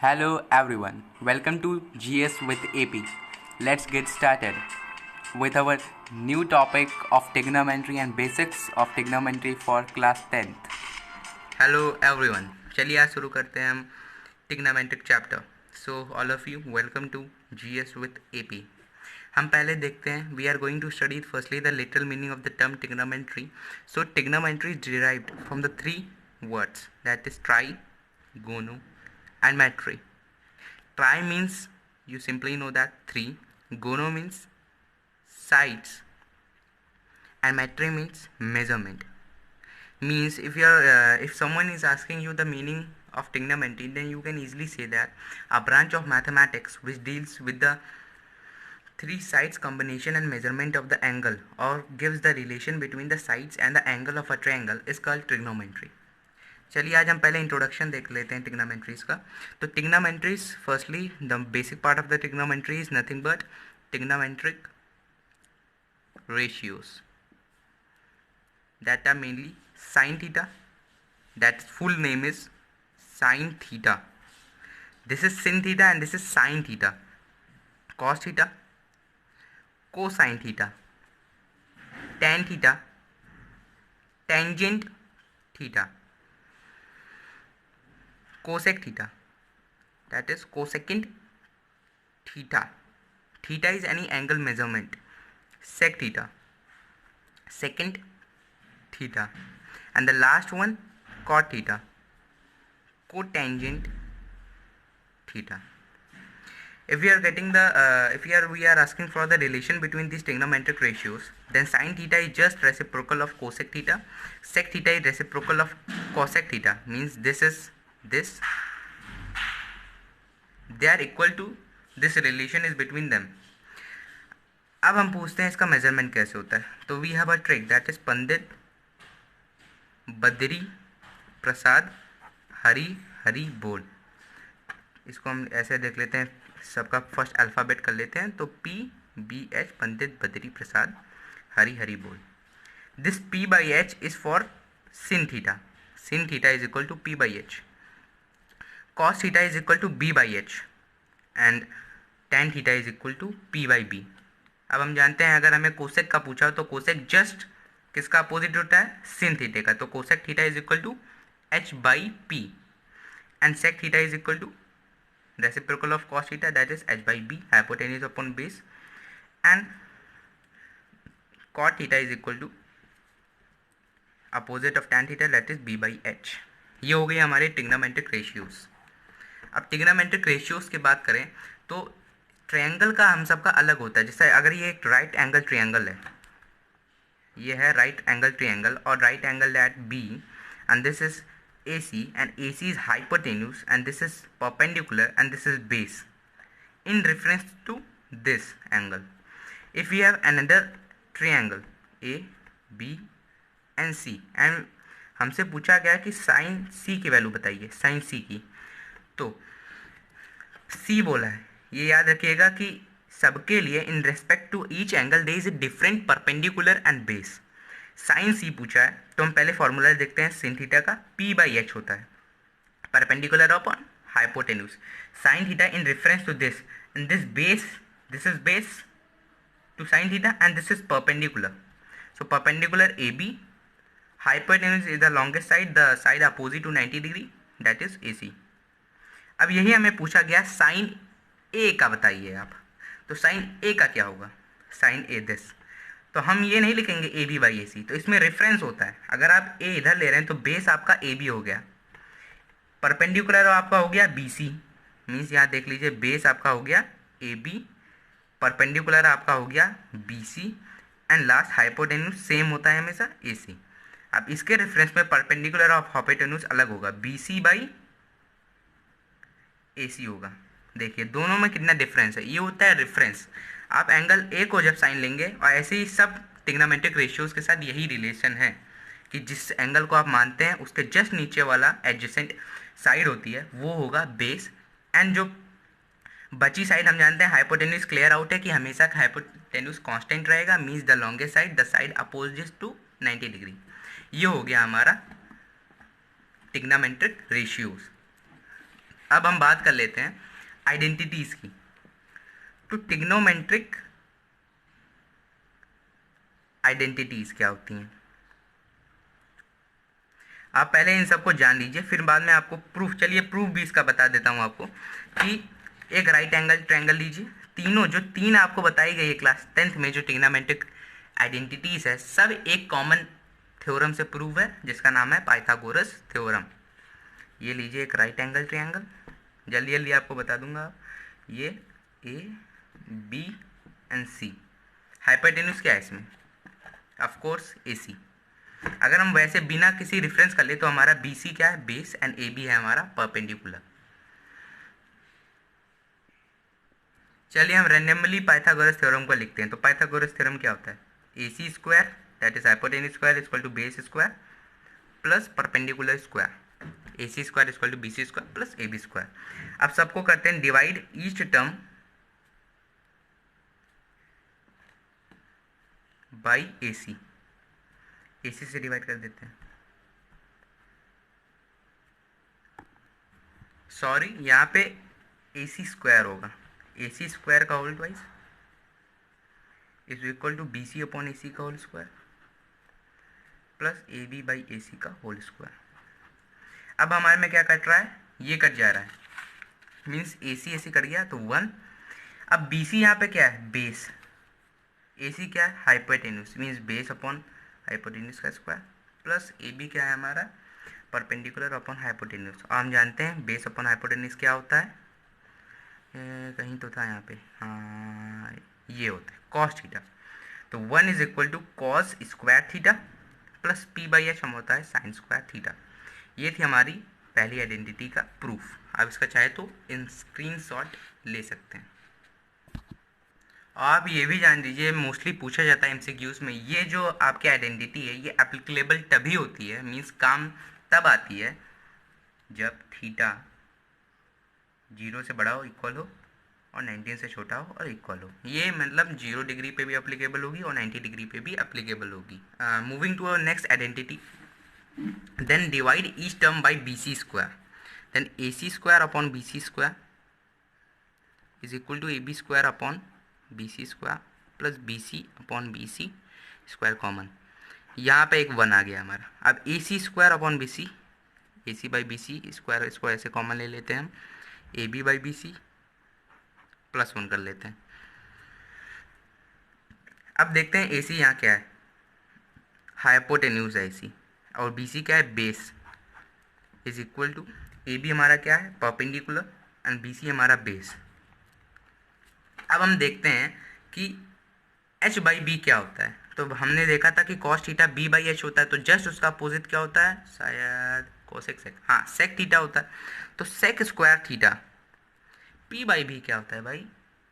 Hello everyone, welcome to GS with AP. Let's get started with our new topic of trigonometry and basics of trigonometry for class 10th. Hello everyone, चलिए आज शुरू करते हैं हम trigonometric chapter. So all of you welcome to GS with AP. हम पहले देखते हैं. We are going to study firstly the literal meaning of the term trigonometry. So trigonometry is derived from the three words, that is tri, gono and metry. Tri means you simply know that 3. Gono means sides and metry means measurement. Means if someone is asking you the meaning of trigonometry, then you can easily say that a branch of mathematics which deals with the three sides combination and measurement of the angle or gives the relation between the sides and the angle of a triangle is called trigonometry. चलिए आज हम पहले introduction देख लेते हैं trigonometries का. तो trigonometries, firstly the basic part of the trigonometry is nothing but trigonometric ratios that are mainly sin theta. That full name is sin theta. This is sin theta and this is sin theta. Cos theta, cosine theta, tan theta, tangent theta, cosec theta, that is cosecant theta. Theta is any angle measurement. Sec theta, secant theta, and the last one cot theta, cotangent theta. If we are asking for the relation between these trigonometric ratios, then sin theta is just reciprocal of cosec theta. Sec theta is reciprocal of cosec theta. Means this they are equal to, this relation is between them. अब हम पूछते हैं इसका measurement कैसे होता है. तो we have a trick, that is Pandit Badri Prasad Hari Hari बोल. इसको हम ऐसे देख लेते हैं, सबका फर्स्ट अल्फ़ाबेट कर लेते हैं. तो PBH, पंडित बद्री प्रसाद हरी हरी बोल. This P/H is for sin theta. sin theta is equal to P/H. cos theta is equal to B/H and tan theta is equal to P/B. अब हम जानते हैं अगर हमें कोसेक का पूछा तो कोसेक जस्ट किसका अपोजिट होता है, सिन थीटे का. तो cosec theta is equal to H/P and sec theta is equal to reciprocal of cos theta, that is H/B, hypotenuse upon base, and cot theta is equal to opposite of tan theta, that is B/H. ये हो गई हमारे trigonometric ratios. अब trigonometric ratios की बात करें तो triangle का हम सबका अलग होता है. जैसे अगर ये एक राइट एंगल ट्रायंगल है, ये है राइट एंगल ट्रायंगल और right angle at B, and this is AC and AC is hypotenuse and this is perpendicular and this is base in reference to this angle. If we have another triangle A, B and C and हमसे पूछा गया कि sin C की value बताइए, sin C की. तो C बोला है, ये याद रखिएगा कि सबके लिए in respect to each angle there is a different perpendicular and base. Sine C पूछा है तो हम पहले फॉर्मूला देखते हैं. sin थीटा का P/H होता है perpendicular upon hypotenuse. sin theta in reference to this and this is base to sin theta and this is perpendicular. So perpendicular AB, hypotenuse is the longest side, the side opposite to 90 degree, that is AC. अब यही हमें पूछा गया sign A का बताइए आप. तो sign A का क्या होगा, साइन A दिस. तो हम ये नहीं लिखेंगे AB/AC, तो इसमें रेफरेंस होता है. अगर आप A इधर ले रहे हैं तो बेस आपका AB हो गया, परपेंडिकुलर आपका हो गया BC. मीन्स यहाँ देख लीजिए, बेस आपका हो गया AB, परपेंडिकुलर आपका हो गया BC and last hypotenuse same होता है हमेशा AC. अब इसके रेफरेंस में परपेंडिकुलर ऑफ हाइपोटेन्यूज अलग होगा, BC/AC होगा. देखिए दोनों में कितना डिफरेंस है, ये होता है रेफरेंस. आप एंगल A को जब साइन लेंगे, और ऐसे ही सब ट्रिग्नोमेट्रिक रेशियोज के साथ यही रिलेशन है कि जिस एंगल को आप मानते हैं उसके जस्ट नीचे वाला एडजेसेंट साइड होती है वो होगा बेस, एंड जो बची साइड हम जानते हैं हाइपोटेन्यूज क्लियर आउट है कि हमेशा हाइपोटेन्यूज कांस्टेंट रहेगा. Means the longest side, the side opposite to 90 degree. ये हो गया हमारा ट्रिग्नोमेट्रिक रेशियोज. अब हम बात कर लेते हैं आइडेंटिटीज की। तो ट्रिग्नोमेट्रिक आइडेंटिटीज क्या होती हैं, आप पहले इन सबको जान लीजिए, फिर बाद में आपको प्रूफ, चलिए प्रूफ भी इसका बता देता हूँ आपको कि एक राइट एंगल ट्रायंगल लीजिए, तीनों जो तीन आपको बताई गई है क्लास 10th में जो ट्रिग्नोमेट्रिक आइडेंटिटीज है, सब एक कॉमन थ्योरम से प्रूव है जिसका नाम है पाइथागोरस थ्योरम। ये लीजिए एक राइट एंगल ट्रायंगल, जल्दी जल्दी आपको बता दूंगा, ये A B and C, hypotenuse क्या है इसमें, ऑफ कोर्स ए सी। अगर हम वैसे बिना किसी रेफरेंस कर ले तो हमारा बी सी क्या है, बेस, एंड ए बी है हमारा परपेंडिकुलर। चलिए हम रैंडमली पाइथागोरस थ्योरम को लिखते हैं। तो पाइथागोरस थ्योरम क्या होता है, A C square that is hypotenuse square equal to base square plus perpendicular square, A C square equal to B C square plus A B square. अब सबको करते हैं divide each term by A C, A C से divide कर देते हैं, sorry यहाँ पे ए सी स्क्वायर होगा, ए सी स्क्वायर का whole twice is equal to B C upon A C का whole square plus A B by A C का होल स्क्वायर। अब हमारे में क्या कट रहा है, ये कट जा रहा है, मीन्स ए सी कट गया तो 1। अब बी सी यहाँ पे क्या है, बेस, ए सी क्या है, hypotenuse, means base upon hypotenuse का स्क्वायर प्लस ए बी क्या है हमारा, परपेंडिकुलर अपॉन हाइपोटेन्यूज। और हम जानते हैं बेस अपॉन हाइपोटेन्यूज क्या होता है, कहीं तो था यहाँ पे, हाँ ये होता है कॉस थीटा। तो 1 is equal to cos square theta plus P by H हम होता है साइन स्क्वायर थीटा। ये थी हमारी पहली आइडेंटिटी का प्रूफ। आप इसका चाहे तो इन स्क्रीनशॉट ले सकते हैं। आप ये भी जान दीजिए, मोस्टली पूछा जाता है एमसीक्यूज में, ये जो आपकी आइडेंटिटी है ये एप्लीकेबल तभी होती है, मीन्स काम तब आती है जब थीटा 0 से बड़ा हो, इक्वल हो, और 19 से छोटा हो और इक्वल हो। ये मतलब 0 डिग्री पे भी अप्लीकेबल होगी और 90 डिग्री पे भी अप्लीकेबल होगी। Moving to our next identity, then divide each term by B C square, then A C square upon B C square is equal to A B square upon B C square plus B C upon B C square common. यहाँ पे एक 1 आ गया हमारा। अब A C square upon B C, A C by B C square, इसको ऐसे common ले लेते हैं हम, ए B by B C plus 1 कर लेते हैं। अब देखते हैं ए सी यहाँ क्या है, हाइपोटेन्यूज है ए सी, और बी सी क्या है, base, is equal to A B हमारा क्या है, परपेंडिकुलर, एंड बी सी हमारा बेस। अब हम देखते हैं कि एच बाई बी क्या होता है। तो हमने देखा था कि cos theta B by H होता है, तो जस्ट उसका अपोजिट क्या होता है, शायद कोसेक सेक, हाँ सेक थीटा होता है। तो sec square theta P by B क्या होता है भाई,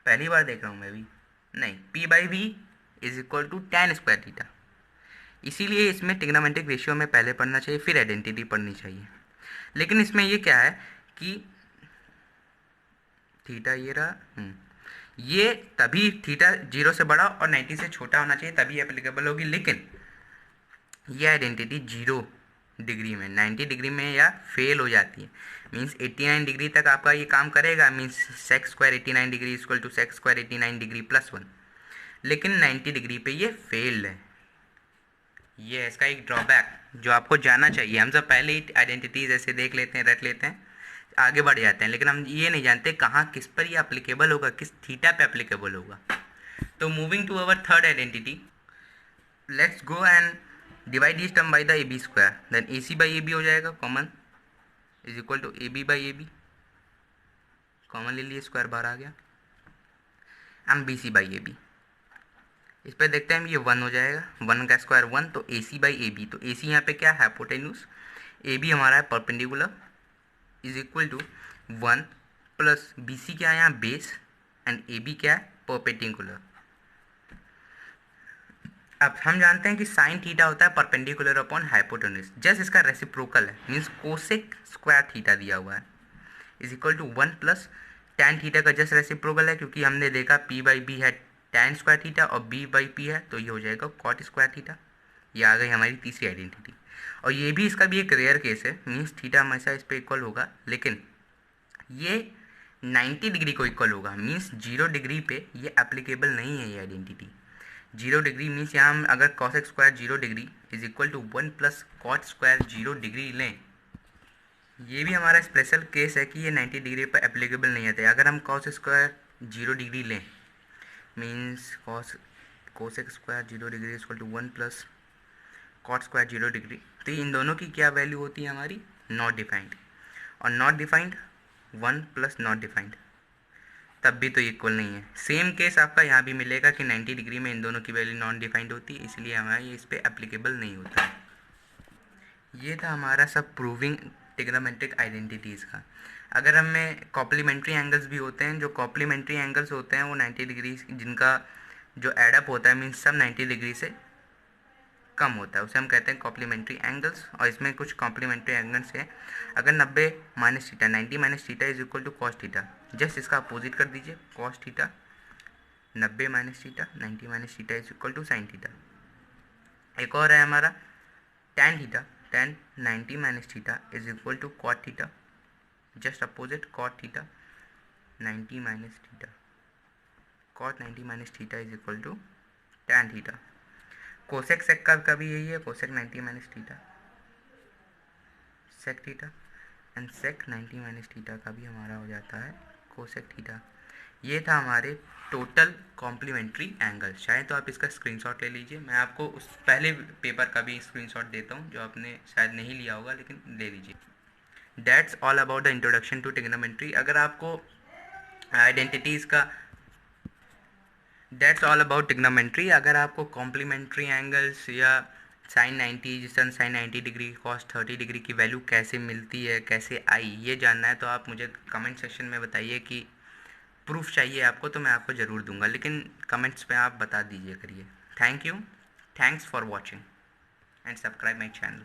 पहली बार देख रहा हूँ मैं भी, नहीं, P by B is equal to tan square theta. इसीलिए इसमें ट्रिग्नोमेट्रिक रेशियो में पहले पढ़ना चाहिए, फिर आइडेंटिटी पढ़नी चाहिए। लेकिन इसमें ये क्या है कि थीटा ये रहा, ये तभी थीटा 0 से बड़ा और 90 से छोटा होना चाहिए तभी एप्लीकेबल होगी। लेकिन ये आइडेंटिटी 0 डिग्री में, 90 डिग्री में या फेल हो जाती है, मीन्स 89 डिग्री तक आपका ये काम करेगा, means sec square 89 degree equal to sec square 89 degree plus 1। लेकिन 90 डिग्री पे ये फेल्ड है, ये है इसका एक ड्रॉबैक जो आपको जानना चाहिए। हम सब पहले ही आइडेंटिटीज ऐसे देख लेते हैं, रट लेते हैं, आगे बढ़ जाते हैं, लेकिन हम ये नहीं जानते कहाँ किस पर ये अप्लीकेबल होगा, किस थीटा पे अप्लीकेबल होगा। तो moving to our third identity, let's go and divide this term by the A B square, then A C by A B हो जाएगा common, is equal to A B by A B, common ले लिए, square बाहर आ गया, M B C by A B. इस पर देखते हैं हम, ये 1 हो जाएगा, 1 का स्क्वायर 1, तो ए सी बाई ए बी, तो ए सी यहाँ पे क्या है, हाइपोटेन्यूज, ए बी हमारा है perpendicular, is equal to 1 plus B C क्या है यहाँ, बेस, एंड ए बी क्या है, परपेंडिकुलर। अब हम जानते हैं कि साइन थीटा होता है परपेंडिकुलर अपॉन हाइपोटेन्यूज, जस्ट इसका रेसिप्रोकल है, मीन्स कोसेक स्क्वायर थीटा दिया हुआ है, is equal to 1 plus tan theta का जस्ट रेसिप्रोकल है, क्योंकि हमने देखा पी बाई बी है टैन स्क्वायर थीटा और बी बाई पी है, तो ये हो जाएगा कॉट स्क्वायर थीटा। ये आ गई हमारी तीसरी आइडेंटिटी। और ये भी, इसका भी एक रेयर केस है, मीन्स थीटा हमेशा इस पर इक्वल होगा, लेकिन ये 90 डिग्री को इक्वल होगा, मीन्स 0 डिग्री पे ये एप्लीकेबल नहीं है ये आइडेंटिटी। 0 डिग्री मीन्स यहाँ हम अगर cos x square 0 degree is equal to 1 plus cot square 0 degree लें, ये भी हमारा स्पेशल केस है कि ये 90 डिग्री पर एप्लीकेबल नहीं आते। अगर हम कॉस स्क्वायर 0 डिग्री लें, means cos x square 0 degree equal to 1 plus cot square 0 degree, तो इन दोनों की क्या वैल्यू होती है हमारी, नॉट डिफाइंड। और not defined 1 plus not defined, तब भी तो इक्वल नहीं है। सेम केस आपका यहाँ भी मिलेगा कि 90 डिग्री में इन दोनों की वैल्यू नॉन डिफाइंड होती है, इसलिए हमारा ये इस पर एप्लीकेबल नहीं होता। ये था हमारा सब प्रूविंग ट्रिग्नोमेट्रिक आइडेंटिटीज़ का। अगर हमें कॉम्प्लीमेंट्री एंगल्स भी होते हैं, जो कॉम्प्लीमेंट्री एंगल्स होते हैं वो 90 डिग्री, जिनका जो एडअप होता है मीन्स सब 90 डिग्री से कम होता है, उसे हम कहते हैं कॉम्प्लीमेंट्री एंगल्स। और इसमें कुछ कॉम्प्लीमेंट्री एंगल्स हैं। अगर 90 minus theta 90 minus theta is equal to cos theta, just इसका अपोजिट कर दीजिए, cos theta 90 minus theta 90 minus theta is equal to sine theta. एक और है हमारा tan theta, tan 90 minus theta is equal to cot theta, just opposite cot theta 90 minus theta, cot 90 minus theta is equal to tan theta. Cosec sec का भी यही है, cosec 90 minus theta sec theta, and sec 90 minus theta का भी हमारा हो जाता है कोसेक थीटा। ये था हमारे टोटल कॉम्प्लीमेंट्री एंगल्स। चाहे तो आप इसका स्क्रीनशॉट ले लीजिए, मैं आपको उस पहले पेपर का भी स्क्रीनशॉट देता हूँ जो आपने शायद नहीं लिया होगा, लेकिन ले लीजिए। That's all about the introduction to trigonometry. अगर आपको आइडेंटिटीज़ का दैट्स ऑल अबाउट ट्रिग्नोमेट्री। अगर आपको कॉम्प्लीमेंट्री एंगल्स या साइन 90 जिस तरह साइन 90 डिग्री कॉस 30 डिग्री की वैल्यू कैसे मिलती है, कैसे आई, ये जानना है तो आप मुझे कमेंट सेक्शन में बताइए कि प्रूफ चाहिए आपको, तो मैं आपको ज़रूर दूंगा, लेकिन कमेंट्स पे आप बता दीजिए करिए। Thank you, thanks for watching and subscribe my channel.